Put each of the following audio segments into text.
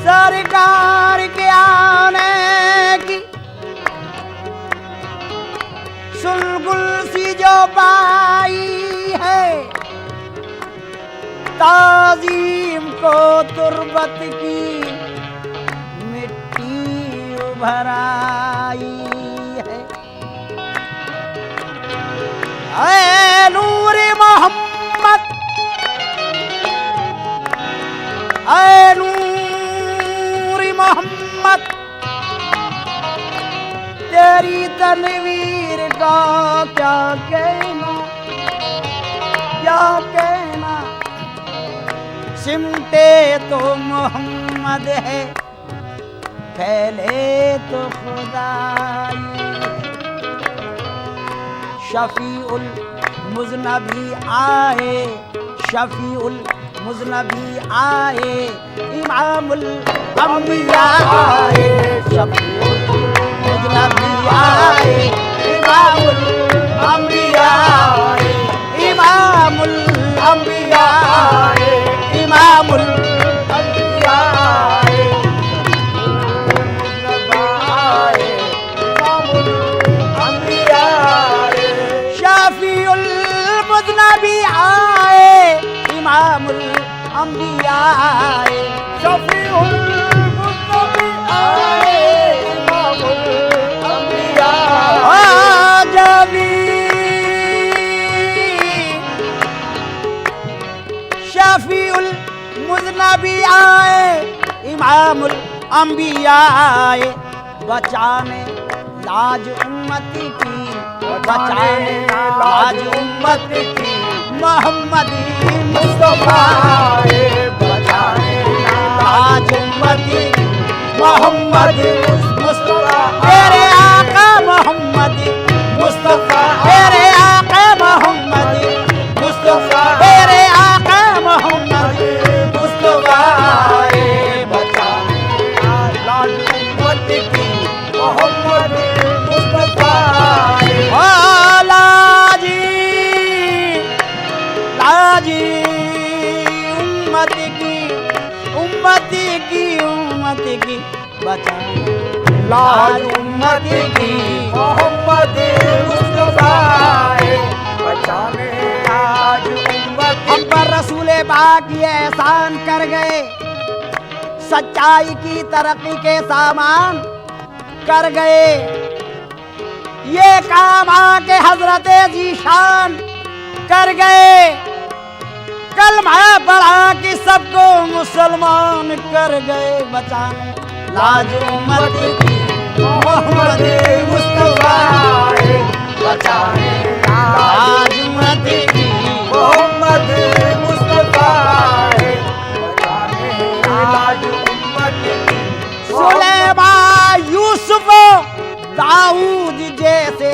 सरकार के आने की सुलगुल सी जो पाई है, ताजीम को तुर्बत की मिट्टी उभर आई है। ऐ नूर मोहम्मद, ऐ नूर मोहम्मद, तेरी तनवीर का क्या कहना, क्या कहना। सिमटे तो मोहम्मद है, फैले तो खुदाई। शफीउल मुज़नबी आए, शफीउल मुज़नबी आए, इमामुल अंबिया आए। शफीउल मुज़नबी आए, इमामुल अंबिया आए, इमामुल अंबिया आए, इमामुल अंबिया आए, इमामुल अंबिया आए। शफीउल मुज़नबी आए, इमामुल अंबिया आए। शफीउल मुज़नबी आए, इमामुल अंबिया आए। शफीउल मुज़नबी आए, इमामुल अंबिया आए। बचाने लाज उम्मती की, बचाने लाज उम्मती की, मोहम्मदी मुस्तफा आए। बचाने लाज उम्मती की, मोहम्मदी मुस्तफा। तेरे आका मोहम्मदी मुस्तफा, तेरे आका मोहम्मदी मुस्तफा, तेरे आका मोहम्मदी मुस्तफा आए। बचाने लाज उम्मती की, मोहम्मदी मुस्तफा आए। लाजी लाजी उम्मती की, उम्मती की, उम्मती की, बचाने लाज उम्मती की, मोहम्मदी मुस्तफा आए। बचाने लाज उम्मती। हम पर रसूले पाक ये एहसान कर गए, सच्चाई की तरक्की के सामान कर गए। ये काम आके हजरत जीशान कर गए। कलमा पढ़ा कि सबको मुसलमान कर गए। बचाने लाज उम्मती की, मोहम्मदी मुस्तफा आए। बचाने लाज उम्मती की, मोहम्मदी मुस्तफा आए। बचाने लाज उम्मती की। सुलेमान यूसुफ दाऊद जैसे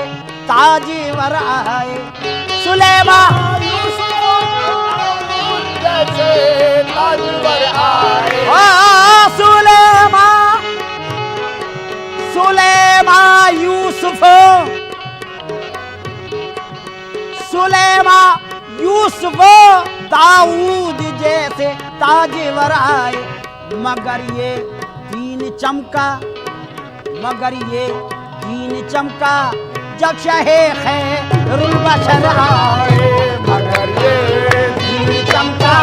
ताजवर आए। सुलेमान जैसे ताजवर आए। सुलेमान यूसुफ, सुलेमान यूसुफ दाऊद जैसे ताजवर आए। मगर ये दीन चमका, मगर ये दीन चमका जब शहे खैरुल बशर आए। मगर ये दीन चमका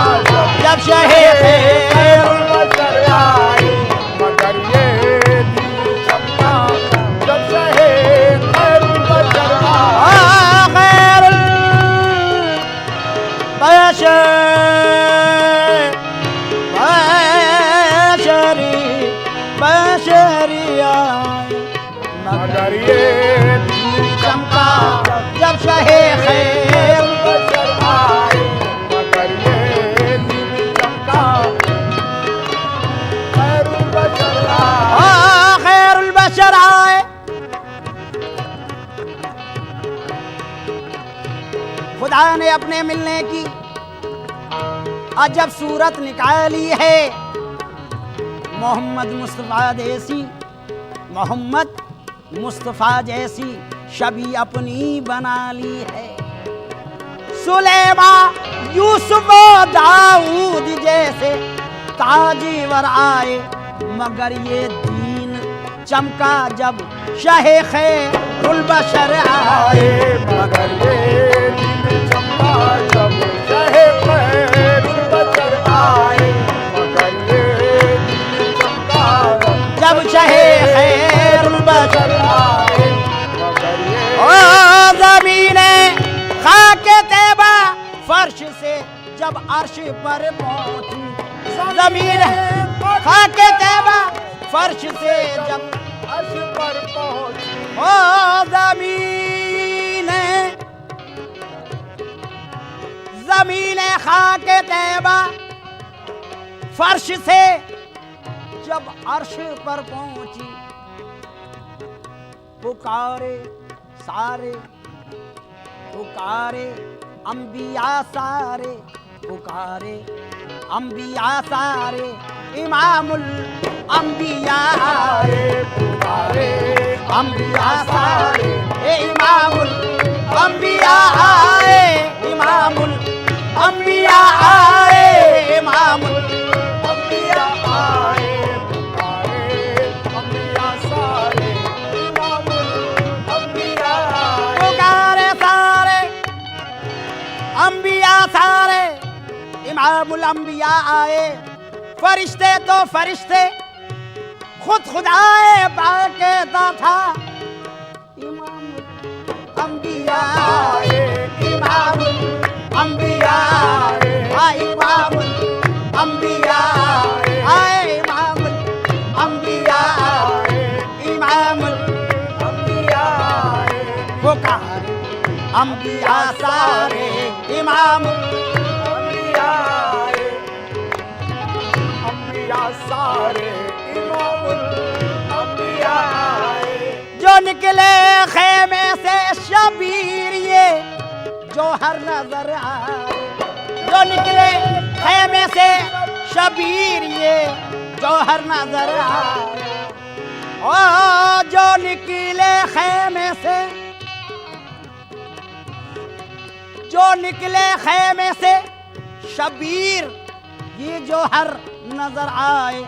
जब शहे खैरुल बशर आए। मगर ये दीन चमका जब शहे खैरुल बशर आए। खैरुल बशर बशरी आए। मगर ये दीन चमका जब शहे खैरुल बशर आए। मगर ये दीन चमका खैरुल बशर आए। खैरुल बशर आए। खुदा ने अपने मिलने की अजब सूरत निकाली है। मोहम्मद मुस्तफ़ा जैसी, मोहम्मद मुस्तफ़ा जैसी शबी अपनी बना ली है। सुलेमा यूसुफ दाऊद जैसे ताजीवर आए, मगर ये दीन चमका जब शाहे खैरुल बशर आए, मगर ये दिन चमका जब शाहे खैरुल बशर आए, मगर ये दिन चमका जब शाहे खैरुल बशर आए, मगर ये ओ ज़मीने खाके तैबा फर्श से जब अर्श पर पहुंची, ज़मीन खाके तैबा फर्श से जब अर्श पर पहुंची, ओ ज़मीन खाके तैबा फर्श से जब अर्श पर पहुंची, पुकारे सारे, पुकारे अंबिया सारे, पुकारे अंबिया सारे, इमामुल अंबिया आए, पुकारे अंबिया सारे, इमामुल अंबिया आए, इमामुल अंबिया आए, इमामुल अंबिया आए, पुकारे अंबिया सारे, इमामुल अंबिया आए, पुकारे सारे अंबिया सारे, इमामुल अंबिया आए। फरिश्ते तो फरिश्ते खुद खुदाए बाक़ायदा था, इमामुल अंबिया आए, इमामुल अंबिया आए, इमामुल अंबिया आए, इमामुल अंबिया आए, इमामुल अंबिया आए, पुकारे अंबिया सारे, इमामुल अंबिया आए, अंबिया सारे, इमामुल अंबिया आए, जो निकले खेमे से शबीर ये जोहर नजर आए, जो निकले खेमे से शबीर ये जोहर नजर आए, ओ जो निकले खेमे से, जो निकले खेमे से शबीर ये जोहर नजर आए।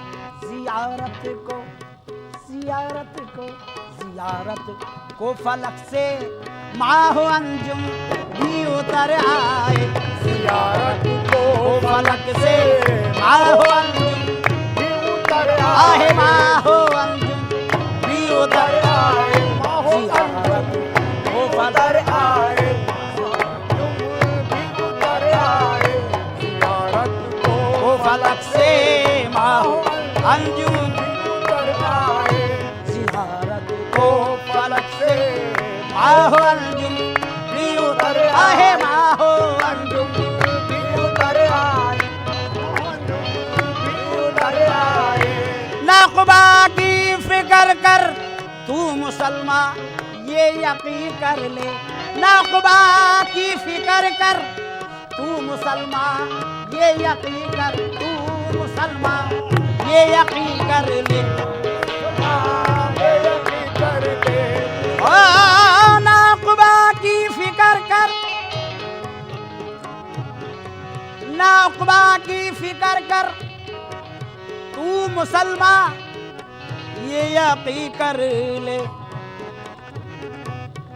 जियारत को, जियारत को, जियारत को फलक से माहो अंजुम भी उतर आए, जियारत को फलक से माहो अंजुम भी उतर आहे, आए, माहो अंजुम भी उतर आए, माहो जियारत को उतर फलक आए, तुम भी उतर आए, जियारत को फलक से माहो अंजुम उतर आए, जियारत को फलक से माहो अंजुम भी उतर आहे, माहो अंजुम भी उतर आए, भी उतर आए, नाक़ुबा की फिक्र कर तू मुसलमान ये यकीन कर ले, नाक़ुबा की फिक्र कर तू मुसलमान ये यकीन कर, तू मुसलमान ये यकीन कर ले, ये यकीन कर ले, ओ नाक़ुबा की फिक्र कर, नाक़ुबा की फिक्र कर तू मुसलमान ये यकीन कर ले।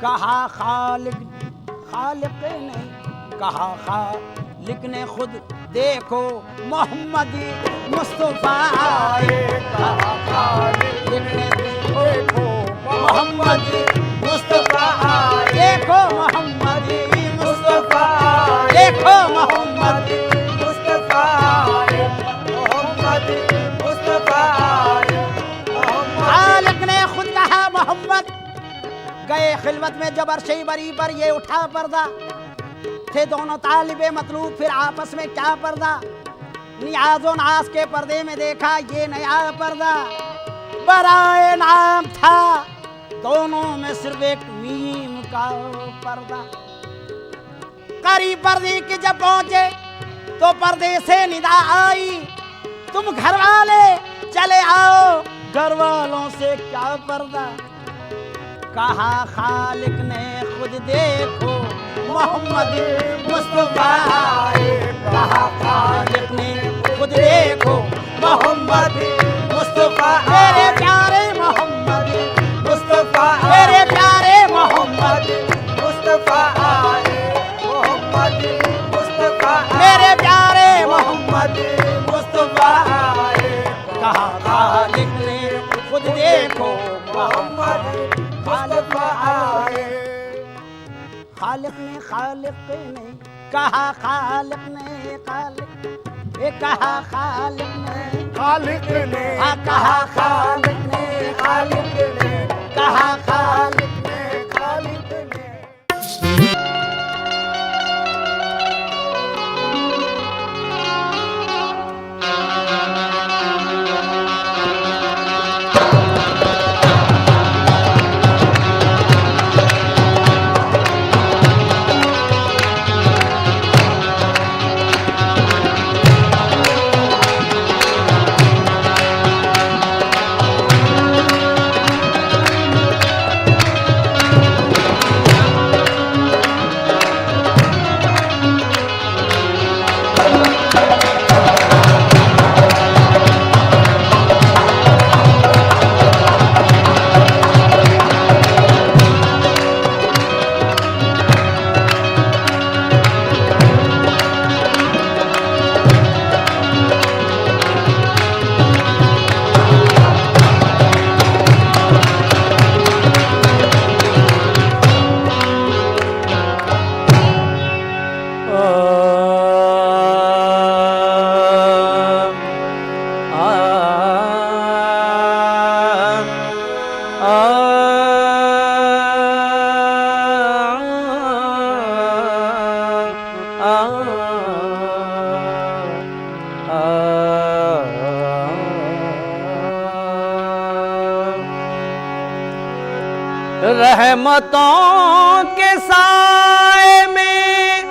कहा खालिक, खालिक ने कहा खालिक ने खुद देखो मोहम्मद मुस्तफ़ा आए, कहा खालिक ने देखो मोहम्मद मुस्तफ़ा आए, देखो मोहम्मद मुस्तफ़ा आए, देखो मोहम्मद मुस्तफा आए, मोहम्मद मुस्तफा आए, खालिक ने खुद कहा मोहम्मद गए खिलवत में जब अर्शे बरी पर ये उठा पर्दा, थे दोनों तालिबे मतलूब फिर आपस में क्या पर्दा, नियाज़ो नाज के पर्दे में देखा ये नया पर्दा, बराए नाम था दोनों में सिर्फ एक मीम का पर्दा। करीब पर्दे के जब पहुंचे तो पर्दे से निदा आई, तुम घर वाले चले क्या पर्दा। कहा खालिक ने खुद देखो मोहम्मद मुस्तफा आए। कहा खालिक ने खुद देखो मोहम्मद मुस्तफा मेरे प्यारे मोहम्मद मुस्तफा मेरे प्यारे मोहम्मद मुस्तफा आए मोहम्मद मुस्तफा मेरे प्यारे मोहम्मद मुस्तफा आए कहा खालिक ने खुद देखो मोहम्मद मुस्तफा आए खालिक ने कहा खालिक ने खालिक ये कहा खालिक ने खालिक ने कहा खालिक ने खालिक ने कहा खालिक ने खालिक ने रहमतों के साए में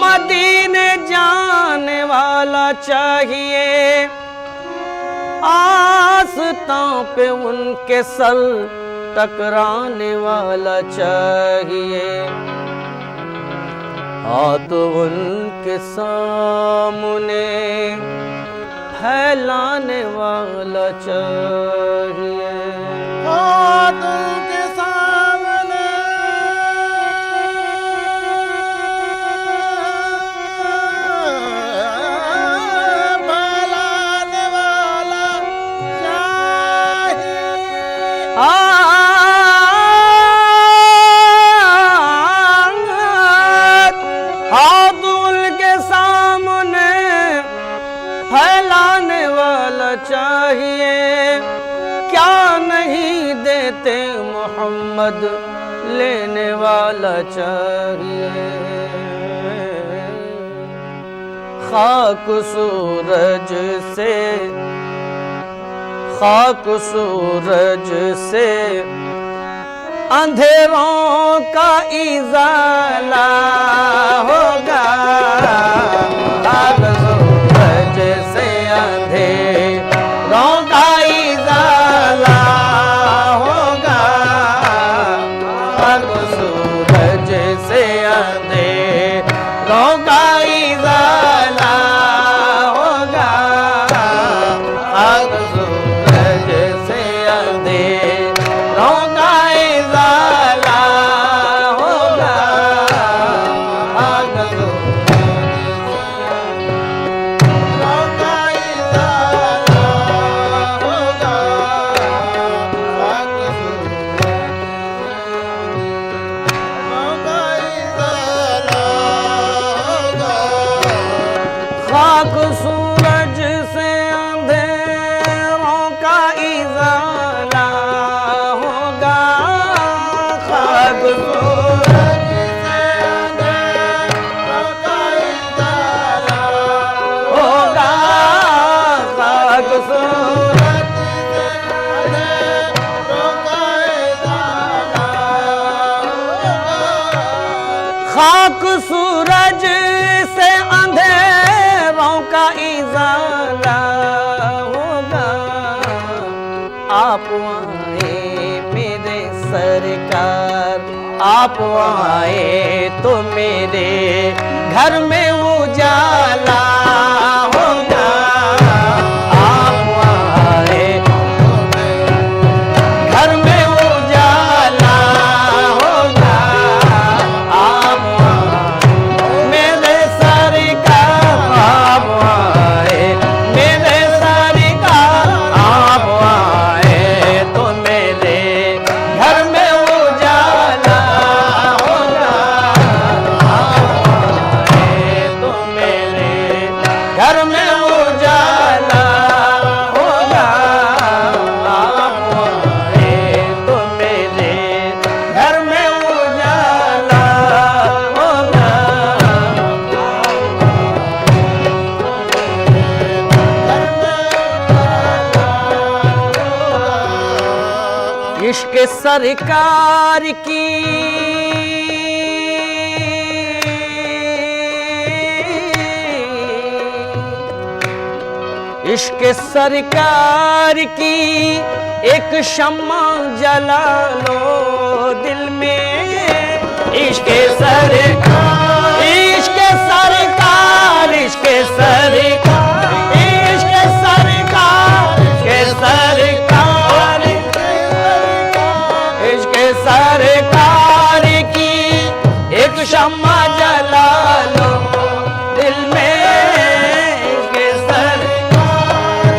मदीने जाने वाला चाहिए, आस्तां पे उनके सर टकराने वाला चाहिए, हाथ उनके सामने फैलाने वाला चाहिए। हाथों के सामने फैलाने वाला चाहिए। हाथ उनके सामने फैलाने वाला चाहिए, क्या नहीं देते मोहम्मद लेने वाला चाहिए। खाक सूरज से अंधेरों का इजाला होगा, खाक सूरज से अंधेरों का इजाला होगा, खाक सूरज से अंधेरों का इजाला होगा, खाक सूरज से अंधेरों का इजाला होगा, खाक सूरज से आप आए मेरे सरकार, आप आए तो मेरे घर में उजाला होगा। आप आए घर में उजाला होगा। आप आए मेरे सरकार, आप आए मेरे सरकार, आप आए तो मेरे घर में उजाला होगा। आप आए तो मेरे घर में उजाला होगा। आप आए तो मेरे घर में उजाला होगा। इश्क सरकार की इश्क सरकार की एक शम्मा जला लो दिल में। इश्क सरकार, इश्क सरकार, इश्क सरकार, इश्क सरकार, इश्क सरकार, इश्क सरकार की एक शम्मा जला लो दिल में। इश्क सरकार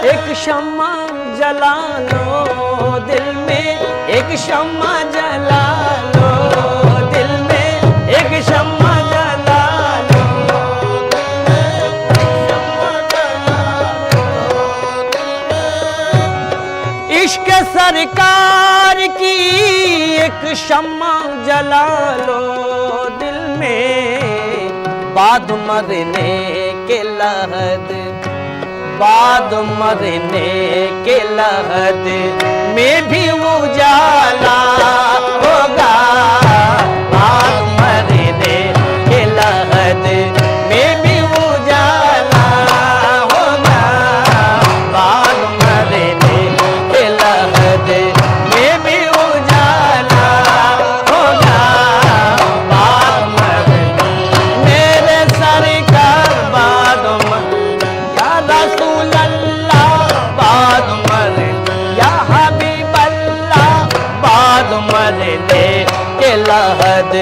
एक शम्मा जला लो दिल में, एक शम्मा जला लो दिल में, एक शम्मा जला लो। इश्क सरकार की एक शम्मा जला लो दिल में। बाद मरने के लहद, बाद मरने के लहद में भी उजाला होगा। बाद मरने के लहद में भी उजाला होगा। बाद मरने के लहद में भी उजाला होगा। बाद मरने मेरे सरकार, बाद या रसूल अल्लाह, बाद मरने या हबीब अल्लाह, बाद मरने के लहद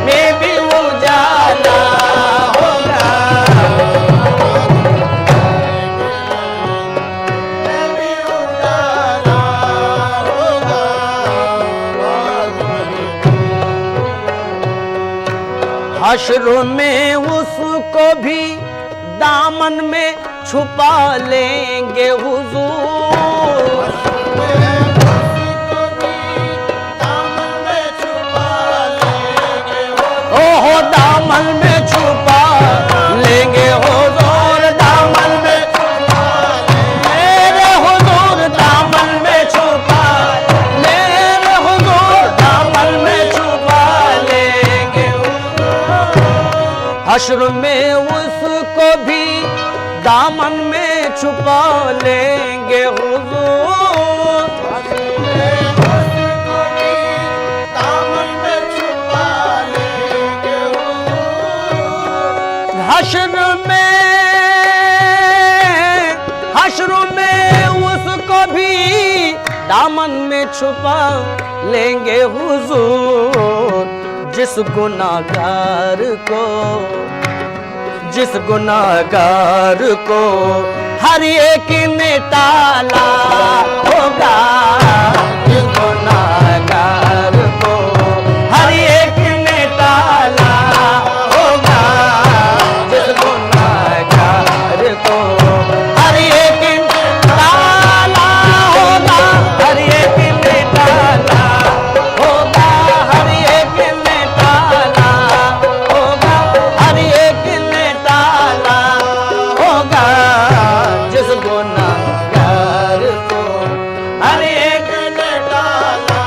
में भी उजाला होगा। हश्र में उसको भी दामन में छुपा लेंगे हुजूर। ओहो दामन में छुपा लेंगे हुजूर, दामन में मेरे हुजूर, दामन में छुपा मेरे हुजूर, दामन में छुपा लेंगे। हश्र में उसको भी दामन में छुपा लेंगे हुजूर। हश्र में उसको भी दामन में छुपा लेंगे हुजूर। जिस गुनाहगार को, जिस गुनाहगार को हर एक ने टाला होगा। जिस गुनाहगार को हर एक ने टाला होगा। जिस गुनाहगार को हर एक ने टाला होगा। हर एक ने टाला होगा। हर एक ने टाला होगा। हर एक ने टाला होगा। जिस गुनाहगार को हर एक ने टाला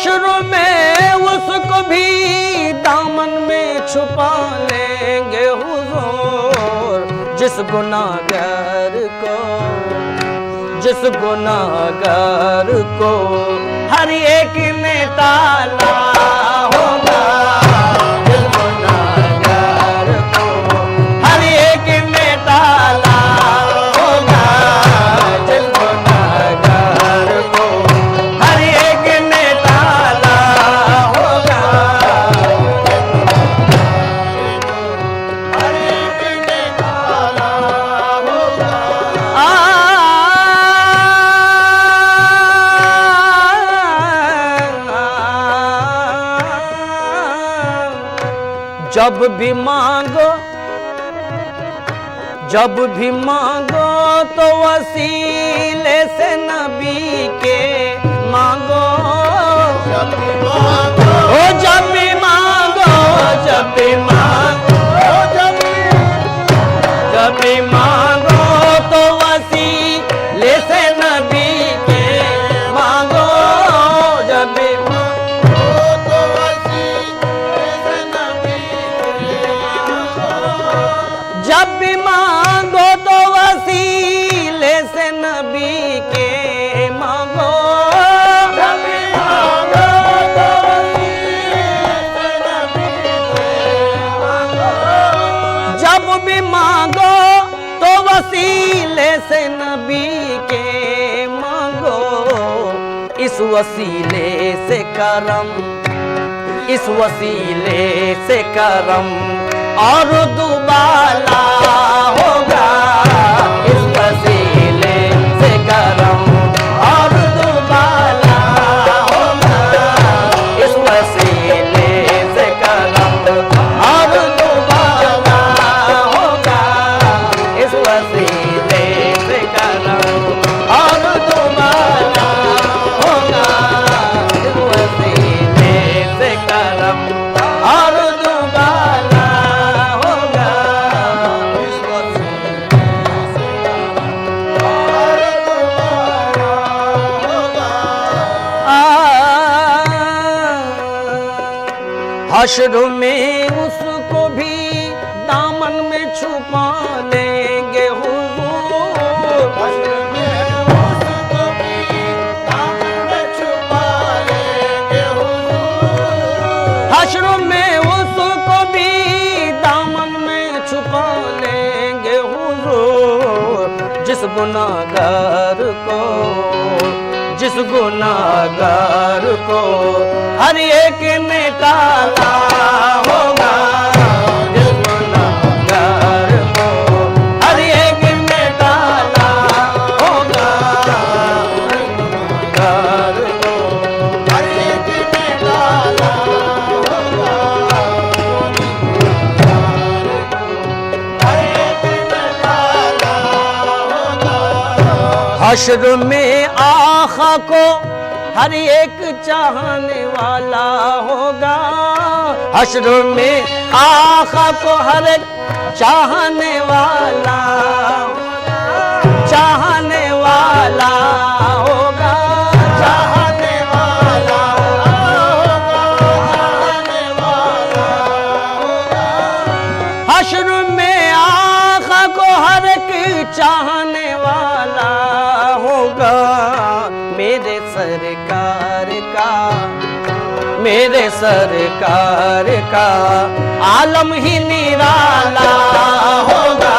हश्र में उसको भी दामन में छुपा लेंगे हुजूर, जिस गुनाहगार को हर एक ने ताला होगा, जिस गुनाहगार को हर एक ने ताला होगा, जिस गुनाहगार को हर एक ने ताला होगा, हर एक ने ताला होगा। जब भी मांगो तो वसीले से नबी के मांगो, जब भी मांगो, ओ जब भी मांगो, जब भी मांगो, जब भी मांगो तो वसीले से नबी के मांगो, जब भी तो वसीले से नबी के मांगो। जब भी मांगो तो वसीले से नबी के मांगो, जब भी मांगो तो वसीले से नबी के मांगो। जब भी मांगो तो वसीले से नबी के मांगो, इस वसीले से करम, इस वसीले से करम और दुबाला होगा, इस वसीले से करम और दुबाला होगा, इस वसीले से करम और दुबाला होगा, इस वसीले से करम और दुबाला होगा, इस वसीले से करम और दुबाला होगा, इस वसीले से करम और दुबाला होगा। हश्र में उसको भी दामन में छुपा लेंगे हुजूर, हश्र में उसको भी दामन में छुपा लेंगे हुजूर। हश्र में उसको भी दामन में छुपा लेंगे हुजूर, जिस गुनाहगार को, जिस गुनाहगार को हर एक ने टाला होगा, जिस गुनाहगार को हर एक ने टाला होगा, गुनाहगार को हर एक ने ताला होगा, हर एक ने ताला होगा। हश्र में आखा को हर एक चाहने वाला होगा, हश्र में आखा को हर एक चाहने वाला, चाहने वाला होगा, चाहने वाला होगा, चाहने वाला होगा। हश्र में आखा को हर एक चाहने वाला होगा, मेरे सरकार का, मेरे सरकार का आलम ही निराला होगा,